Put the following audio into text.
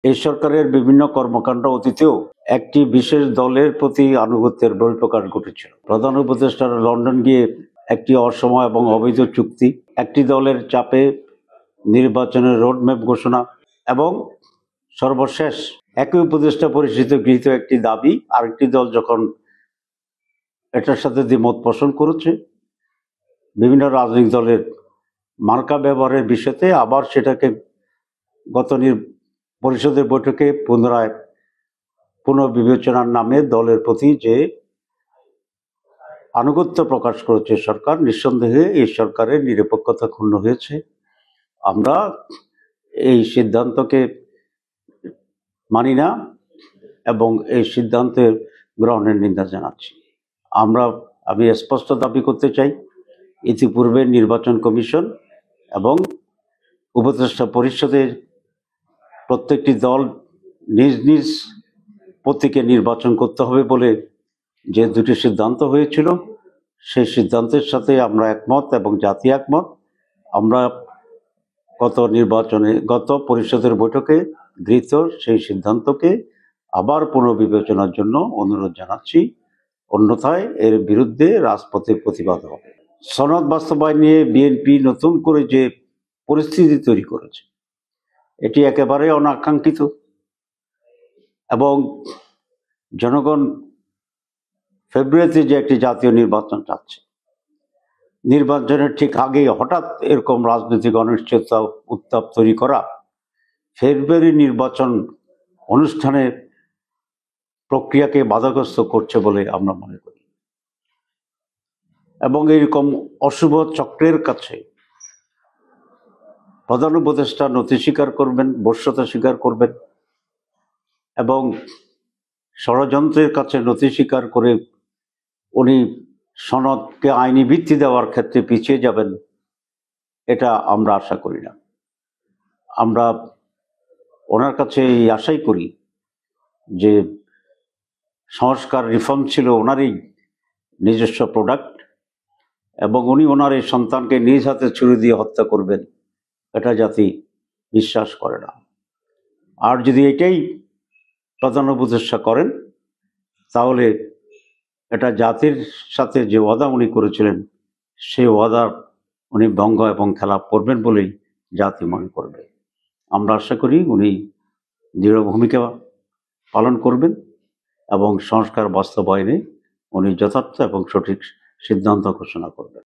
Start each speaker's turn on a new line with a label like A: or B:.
A: এই সরকারের বিভিন্ন কর্মকাণ্ড অতীতেও একটি বিশেষ দলের প্রতি আনুগত্যের বহিঃপ্রকাশ ঘটেছিল। প্রধান উপদেষ্টার লন্ডন গিয়ে একটি অসময় এবং অবৈধ চুক্তি, একটি দলের চাপে নির্বাচনের রোডম্যাপ ঘোষণা এবং সর্বশেষ একই উপদেষ্টা পরিষদে গৃহীত একটি দাবি আরেকটি দল যখন এটার সাথে দ্বিমত পোষণ করেছে, বিভিন্ন রাজনৈতিক দলের মার্কা ব্যবহারের বিষয়তে আবার সেটাকে গত পরিষদের বৈঠকে পুনরায় পুনর্বিবেচনার নামে দলের প্রতি যে আনুগত্য প্রকাশ করেছে সরকার, নিঃসন্দেহে এই সরকারের নিরপেক্ষতা ক্ষুণ্ণ হয়েছে। আমরা এই সিদ্ধান্তকে মানি না এবং এই সিদ্ধান্তের গ্রহণের নিন্দা জানাচ্ছি। আমি স্পষ্ট দাবি করতে চাই, ইতিপূর্বে নির্বাচন কমিশন এবং উপদেষ্টা পরিষদের প্রত্যেকটি দল নিজ নিজ প্রতীকে নির্বাচন করতে হবে বলে যে দুটি সিদ্ধান্ত হয়েছিল, সেই সিদ্ধান্তের সাথে আমরা একমত এবং জাতি একমত। আমরা গত পরিষদের বৈঠকে গৃহীত সেই সিদ্ধান্তকে আবার পুনর্বিবেচনার জন্য অনুরোধ জানাচ্ছি, অন্যথায় এর বিরুদ্ধে রাজপথে প্রতিবাদ হবে। সনদ বাস্তবায়ন নিয়ে বিএনপি নতুন করে যে পরিস্থিতি তৈরি করেছে, এটি একেবারে অনাকাঙ্ক্ষিত এবং জনগণ ফেব্রুয়ারিতে যে একটি জাতীয় নির্বাচন চাচ্ছে, নির্বাচনের ঠিক আগেই হঠাৎ এরকম রাজনৈতিক অনিশ্চয়তা উত্তাপ তৈরি করা ফেব্রুয়ারি নির্বাচন অনুষ্ঠানের প্রক্রিয়াকে বাধাগ্রস্ত করছে বলে আমরা মনে করি এবং এরকম অশুভ চক্রের কাছে প্রধান উপদেষ্টা নথি স্বীকার করবেন, বশ্যতা স্বীকার করবেন এবং ষড়যন্ত্রের কাছে নথি স্বীকার করে উনি সনদকে আইনি ভিত্তি দেওয়ার ক্ষেত্রে পিছিয়ে যাবেন, এটা আমরা আশা করি না। আমরা ওনার কাছে এই আশাই করি যে সংস্কার রিফর্ম ছিল ওনারই নিজস্ব প্রোডাক্ট এবং উনি ওনার এই সন্তানকে নিজ হাতে ছুরি দিয়ে হত্যা করবেন, এটা জাতি বিশ্বাস করে না। আর যদি এটাই প্রধান উপদেষ্টা করেন, তাহলে এটা জাতির সাথে যে ওয়াদা উনি করেছিলেন, সেই ওয়াদা উনি ভঙ্গ এবং খেলাপ করবেন বলেই জাতি মনে করবে। আমরা আশা করি উনি দৃঢ় ভূমিকা পালন করবেন এবং সংস্কার বাস্তবায়নে উনি যথার্থ এবং সঠিক সিদ্ধান্ত ঘোষণা করবেন।